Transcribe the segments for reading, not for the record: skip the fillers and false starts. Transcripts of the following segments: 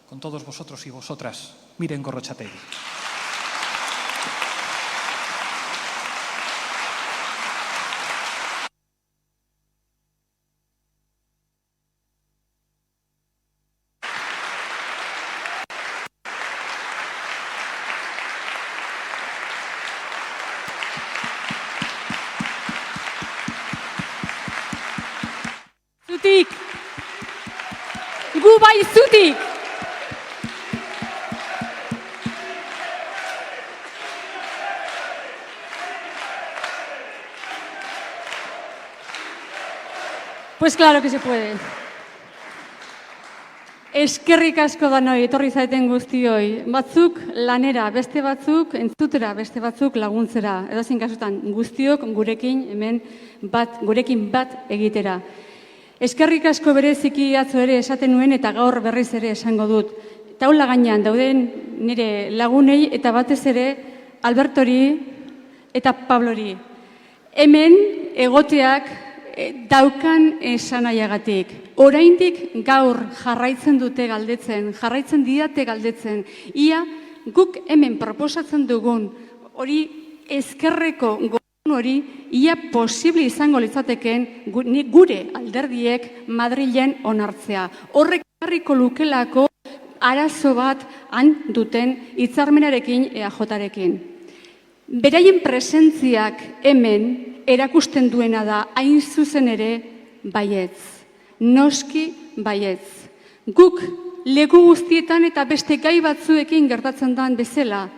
con todos vosotros y vosotras, Miren Gorrotxategi. Zutik! Gu bai zutik! Pues claro que se puede. Eskerrik asko danoi, etorri zaeten guztioi. Batzuk lanera, beste batzuk entzutera, beste batzuk laguntzera. Edozein kasutan guztiok gurekin bat egitera. Eskerrik asko bereziki atzo ere esaten nuen eta gaur berriz ere esango dut. Taula gainean dauden nire lagunei eta batez ere Albertori eta Pablori. Hemen egoteak daukan esanaiagatik. Oraindik gaur jarraitzen dute galdetzen, jarraitzen didate galdetzen. Ia guk hemen proposatzen dugun hori ezkerreko hori ia posible izango litzateken gure alderdiek Madrilen onartzea. Horrek ekarriko lukelako arazo bat han duten hitzarmenarekin EAJarekin. Beraien presentziak hemen erakusten duena da hain zuzen ere baietz. Noski baietz. Guk leku guztietan eta beste gai batzuekin gertatzen den bezala,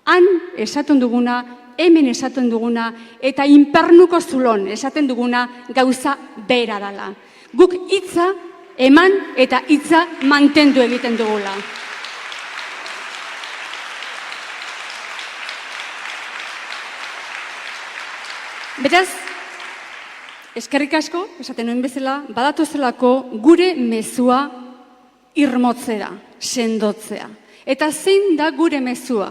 han esaten duguna, hemen esaten duguna, eta inpernuko zulon esaten duguna gauza bera dela. Guk hitza eman eta hitza mantendu egiten dugula. Beraz, eskerrik asko, esaten nuen bezala, badatozelako gure mezua irmotzera, sendotzea. Eta zein da gure mezua?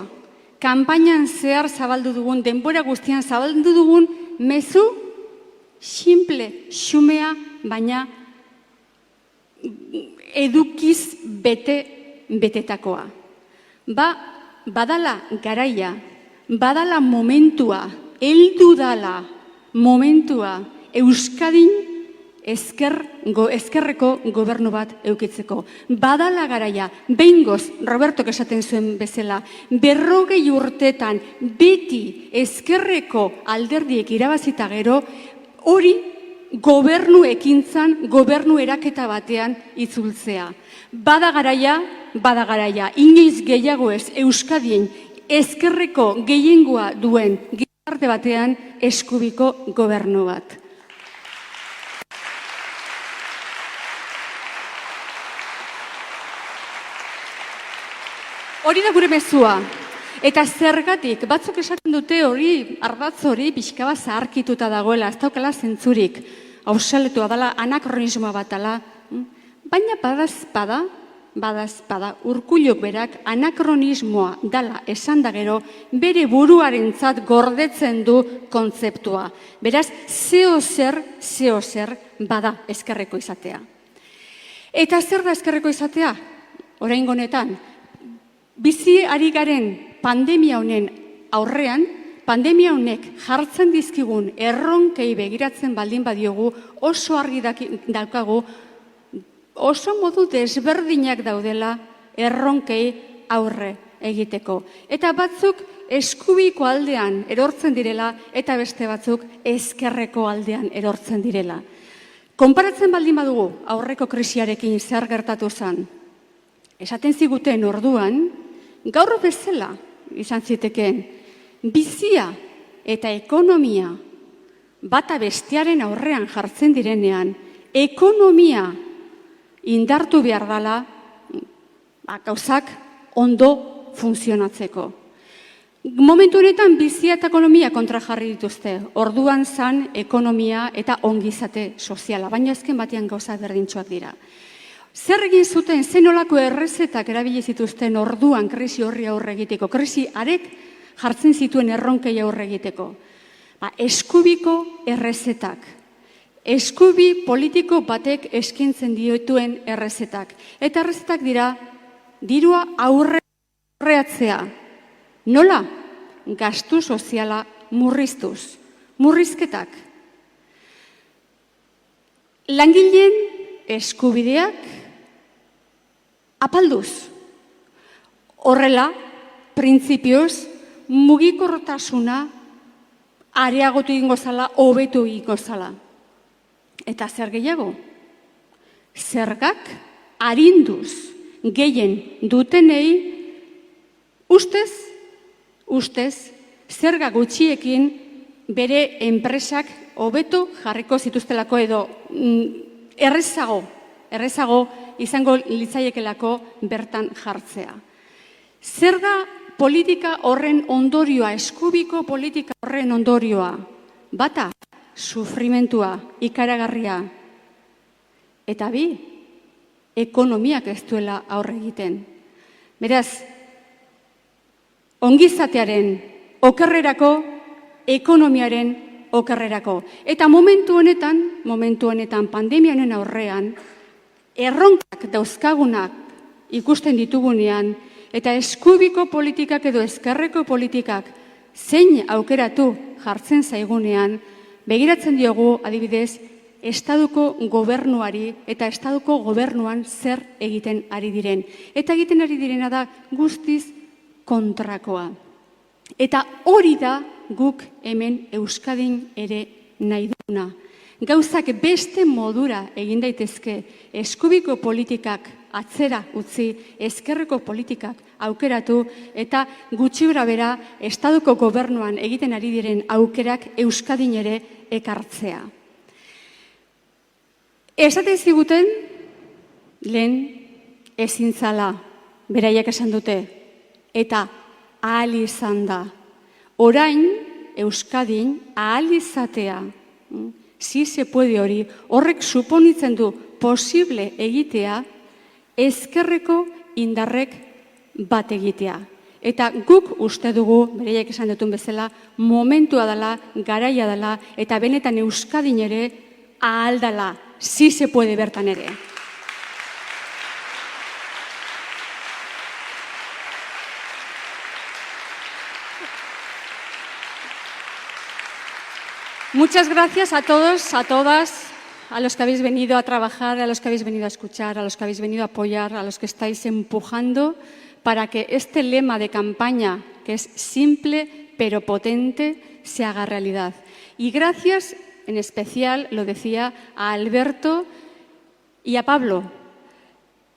Kanpainan zehar zabaldu dugun, denbora guztian zabaldu dugun mezu simple, xumea, baina edukiz betetakoa. Badala garaia, badala momentua, heldu dala momentua Euskadin ezkerreko gobernu bat eukitzeko. Badala garaia, behingoz, Robertok esaten zuen bezala, 40 urtetan beti ezkerreko alderdiek irabazita gero, hori gobernu ekintzan, gobernu eraketa batean itzultzea. Bada garaia, inoiz gehiago ez Euskadin ezkerreko gehiengoa duen gizarte batean eskubiko gobernu bat. Hori da gure mezua. Eta zergatik, batzuk esaten dute hori, ardatz hori, pixka bat zaharkituta dagoela, ez daukala zentzurik, hausaletua dela, anakronismoa bat dela. Baina badazpada, Urkulluk berak anakronismoa dela esan da gero, bere buruarentzat gordetzen du kontzeptua. Beraz, zeo zer bada ezkerreko izatea. Eta zer da ezkerreko izatea? Oraingo honetan, bizi ari garen pandemia honen aurrean, pandemia honek jartzen dizkigun erronkei begiratzen baldin badiogu, oso argi daukagu, oso modu desberdinak daudela erronkei aurre egiteko. Eta batzuk eskubiko aldean erortzen direla, eta beste batzuk ezkerreko aldean erortzen direla. Konparatzen baldin badugu aurreko krisiarekin zer gertatu zen, esaten ziguten orduan, gaur bezala izan zitekeen, bizia eta ekonomia bata bestearen aurrean jartzen direnean, ekonomia indartu behar dela, gauzak ondo funtzionatzeko. Momentu honetan bizia eta ekonomia kontra jarri dituzte, orduan zan ekonomia eta ongizate soziala, baina azken batean gauza berdintsuak dira. Zer egin zuten, zenolako errezetak erabili zituzten orduan krisi horri aurre egiteko, krisi arek jartzen zituen erronkei aurre egiteko. Eskubiko errezetak, eskubi politiko batek eskintzen dituen errezetak. Eta errezetak dira dirua aurreatzea. Nola? Gastu soziala murriztuz. Murrizketak. Langileen eskubideak apalduz. Horrela, printzipioz, mugikortasuna areagotu egingo zala, hobetu egingo zala. Eta zer gehiago? Zergak arinduz gehien dutenei ustez, zerga gutxiekin bere enpresak hobeto jarriko zituztelako edo errezago izango litzaiekelako bertan jartzea. Zerga politika horren ondorioa, eskubiko politika horren ondorioa, bata, sufrimentua, ikaragarria, eta bi, ekonomiak ez duela aurre egiten. Beraz, ongizatearen okerrerako, ekonomiaren okerrerako. Eta momentu honetan pandemia honen aurrean, erronkak dauzkagunak ikusten ditugunean, eta eskubiko politikak edo ezkerreko politikak zein aukeratu jartzen zaigunean, begiratzen diogu adibidez, Estaduko gobernuari eta Estaduko gobernuan zer egiten ari diren. Eta egiten ari direna da guztiz kontrakoa. Eta hori da guk hemen Euskadin ere nahi duguna. Gauzak beste modura egin daitezke, eskubiko politikak atzera utzi, ezkerreko politikak aukeratu eta gutxi gorabehera Estaduko gobernuan egiten ari diren aukerak Euskadin ere ekartzea. Esaten ziguten, lehen ezin zala, beraiek esan dute, eta ahal izan da. Orain, Euskadin ahal izatea, si se puede hori, horrek suponitzen du posible egitea, ezkerreko indarrek bat egitea. Eta guk uste dugu, beraiek esan dutun bezala, momentua dela, garaia dela, eta benetan Euskadin ere ahal dela. Sí se puede bertan ere. Muchas gracias a todos, a todas, a los que habéis venido a trabajar, a los que habéis venido a escuchar, a los que habéis venido a apoyar, a los que estáis empujando para que este lema de campaña, que es simple pero potente, se haga realidad. Y gracias en especial, lo decía, a Alberto y a Pablo.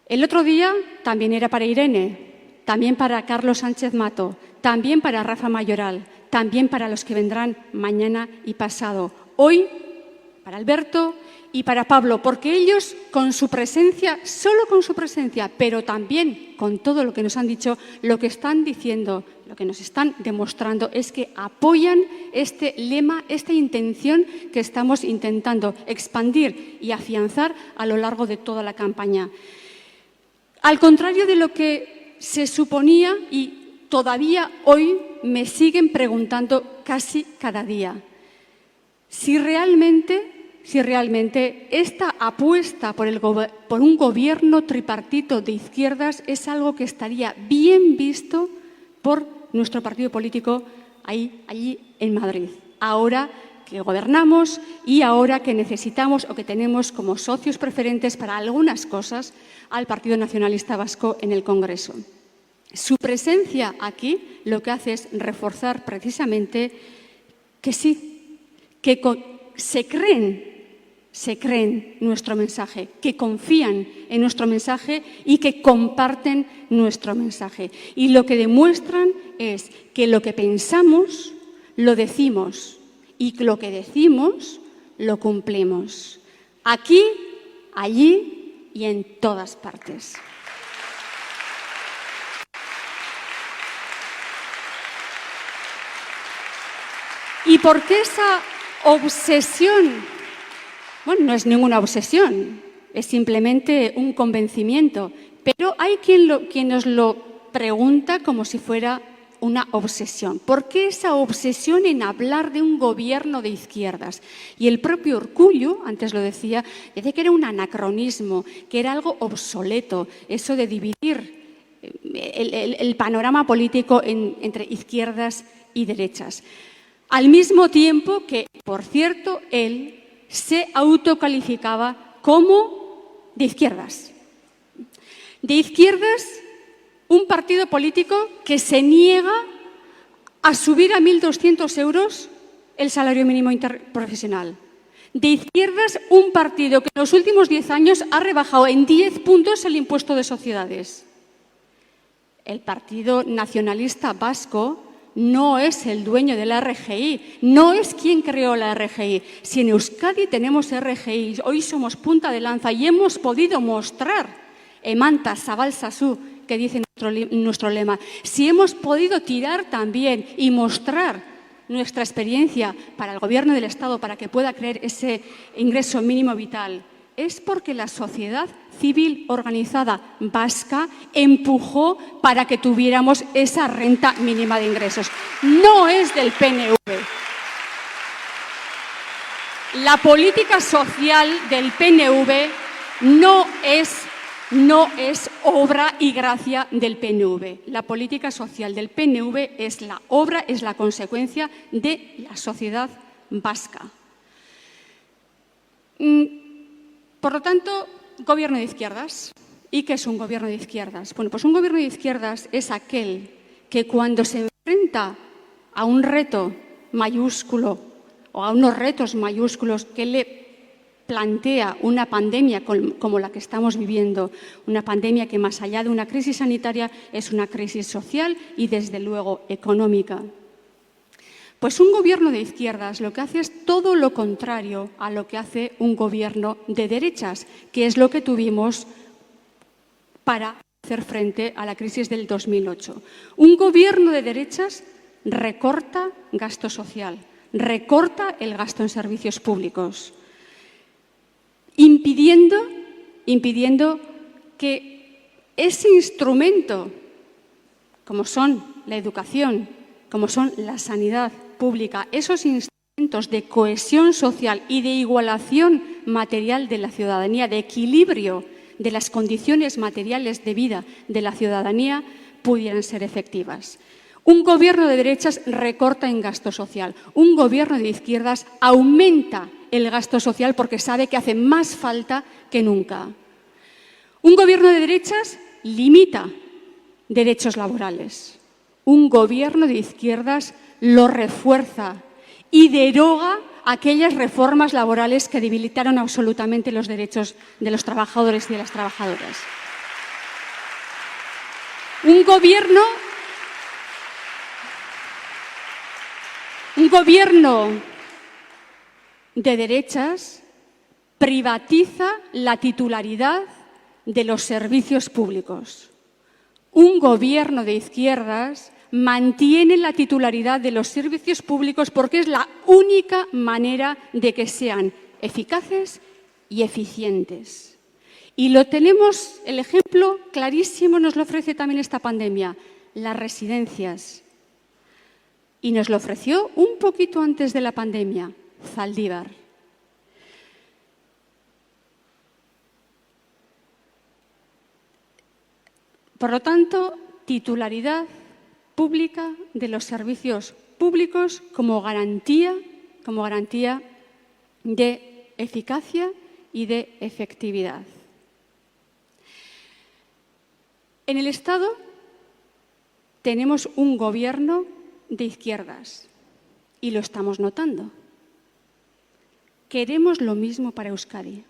El otro día también era para Irene, también para Carlos Sánchez Mato, también para Rafa Mayoral, también para los que vendrán mañana y pasado. Hoy, para Alberto y para Pablo, porque ellos con su presencia, solo con su presencia, pero también con todo lo que nos han dicho, lo que están diciendo, lo que nos están demostrando es que apoyan este lema, esta intención que estamos intentando expandir y afianzar a lo largo de toda la campaña. Al contrario de lo que se suponía y todavía hoy me siguen preguntando casi cada día, si realmente esta apuesta por un gobierno tripartito de izquierdas es algo que estaría bien visto por nuestro partido político allí en Madrid. Ahora que gobernamos y ahora que necesitamos o que tenemos como socios preferentes para algunas cosas al Partido Nacionalista Vasco en el Congreso. Su presencia aquí lo que hace es reforzar precisamente que sí, que se creen nuestro mensaje, que confían en nuestro mensaje y que comparten nuestro mensaje. Y lo que demuestran es que lo que pensamos lo decimos y lo que decimos lo cumplimos. Aquí, allí y en todas partes. ¿Y por qué esa obsesión? Bueno, no es ninguna obsesión, es simplemente un convencimiento. Pero hay quien nos lo pregunta como si fuera una obsesión. ¿Por qué esa obsesión en hablar de un gobierno de izquierdas? Y el propio Urkullu, antes lo decía que era un anacronismo, que era algo obsoleto, eso de dividir el panorama político entre izquierdas y derechas. Al mismo tiempo que, por cierto, él se autocalificaba como de izquierdas. De izquierdas, un partido político que se niega a subir a 1.200 euros el salario mínimo interprofesional. De izquierdas, un partido que en los últimos 10 años ha rebajado en 10 puntos el impuesto de sociedades. El Partido Nacionalista Vasco no es el dueño de la RGI, no es quien creó la RGI. Si en Euskadi tenemos RGI, hoy somos punta de lanza y hemos podido mostrar, Emanta Zabal Sasu, que dice nuestro lema, si hemos podido tirar también y mostrar nuestra experiencia para el Gobierno del Estado, para que pueda crear ese ingreso mínimo vital, es porque la sociedad civil organizada vasca empujó para que tuviéramos esa renta mínima de ingresos. No es del PNV. La política social del PNV no es obra y gracia del PNV. La política social del PNV es la obra, es la consecuencia de la sociedad vasca. Por lo tanto, gobierno de izquierdas. ¿Y qué es un gobierno de izquierdas? Bueno, pues un gobierno de izquierdas es aquel que cuando se enfrenta a un reto mayúsculo o a unos retos mayúsculos que le plantea una pandemia como la que estamos viviendo, una pandemia que más allá de una crisis sanitaria es una crisis social y desde luego económica. Pues un gobierno de izquierdas lo que hace es todo lo contrario a lo que hace un gobierno de derechas, que es lo que tuvimos para hacer frente a la crisis del 2008. Un gobierno de derechas recorta gasto social, recorta el gasto en servicios públicos, impidiendo que ese instrumento, como son la educación, como son la sanidad pública, esos instrumentos de cohesión social y de igualación material de la ciudadanía, de equilibrio de las condiciones materiales de vida de la ciudadanía, pudieran ser efectivas. Un gobierno de derechas recorta en gasto social. Un gobierno de izquierdas aumenta el gasto social porque sabe que hace más falta que nunca. Un gobierno de derechas limita derechos laborales. Un gobierno de izquierdas lo refuerza y deroga aquellas reformas laborales que debilitaron absolutamente los derechos de los trabajadores y de las trabajadoras. Un gobierno de derechas privatiza la titularidad de los servicios públicos. Un gobierno de izquierdas mantiene la titularidad de los servicios públicos porque es la única manera de que sean eficaces y eficientes. Y lo tenemos, el ejemplo clarísimo nos lo ofrece también esta pandemia, las residencias. Y nos lo ofreció un poquito antes de la pandemia, Zaldívar. Por lo tanto, titularidad pública de los servicios públicos como garantía de eficacia y de efectividad. En el Estado tenemos un gobierno de izquierdas y lo estamos notando. Queremos lo mismo para Euskadi.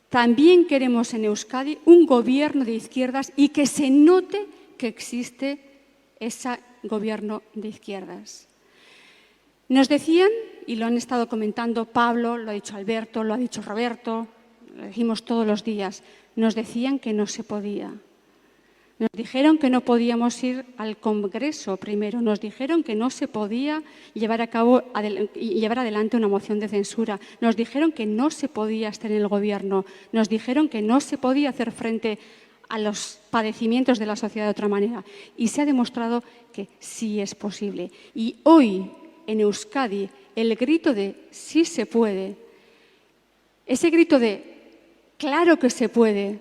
También queremos en Euskadi un gobierno de izquierdas y que se note que existe ese gobierno de izquierdas. Nos decían, y lo han estado comentando Pablo, lo ha dicho Alberto, lo ha dicho Roberto, lo decimos todos los días, nos decían que no se podía. Nos dijeron que no podíamos ir al Congreso primero, nos dijeron que no se podía llevar adelante una moción de censura, nos dijeron que no se podía estar en el Gobierno, nos dijeron que no se podía hacer frente a los padecimientos de la sociedad de otra manera. Y se ha demostrado que sí es posible. Y hoy, en Euskadi, el grito de sí se puede, ese grito de claro que se puede,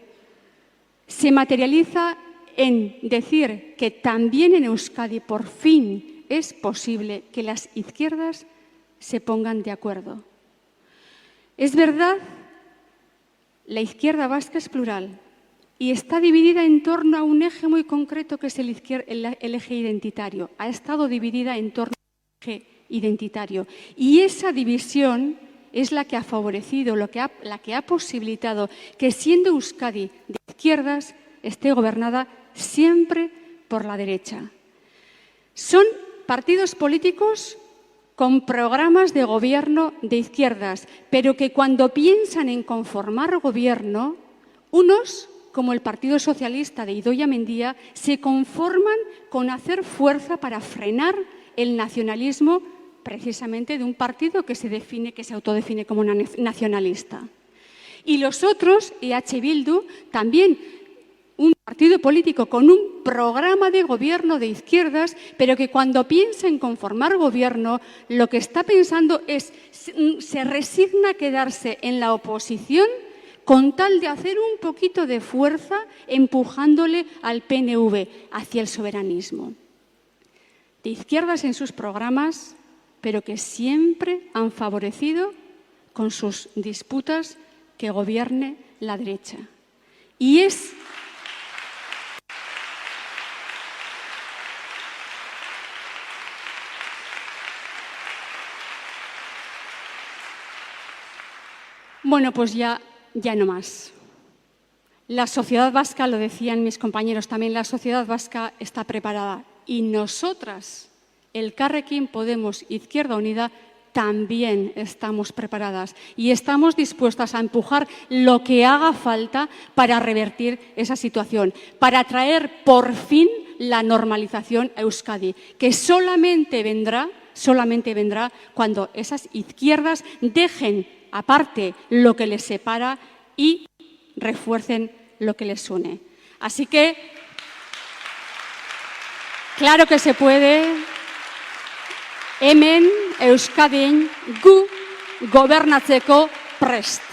se materializa en decir que también en Euskadi por fin es posible que las izquierdas se pongan de acuerdo. Es verdad, la izquierda vasca es plural y está dividida en torno a un eje muy concreto que es el eje identitario. Ha estado dividida en torno al eje identitario. Y esa división es la que ha favorecido, la que ha posibilitado que, siendo Euskadi de izquierdas, esté gobernada siempre por la derecha. Son partidos políticos con programas de gobierno de izquierdas, pero que cuando piensan en conformar gobierno, unos, como el Partido Socialista de Idoia Mendia, se conforman con hacer fuerza para frenar el nacionalismo precisamente de un partido que se autodefine como nacionalista. Y los otros, EH Bildu, también un partido político con un programa de gobierno de izquierdas, pero que cuando piensa en conformar gobierno, lo que está pensando es, se resigna a quedarse en la oposición con tal de hacer un poquito de fuerza empujándole al PNV hacia el soberanismo. De izquierdas en sus programas, pero que siempre han favorecido con sus disputas que gobierne la derecha. Y es bueno, pues ya no más. La sociedad vasca, lo decían mis compañeros también, la sociedad vasca está preparada. Y nosotras, Elkarrekin Podemos, Izquierda Unida, también estamos preparadas y estamos dispuestas a empujar lo que haga falta para revertir esa situación, para traer por fin la normalización a Euskadi, que solamente vendrá cuando esas izquierdas dejen aparte lo que les separa y refuercen lo que les une. Así que, claro que se puede. Hemen Euskadin gu gobernatzeko prest.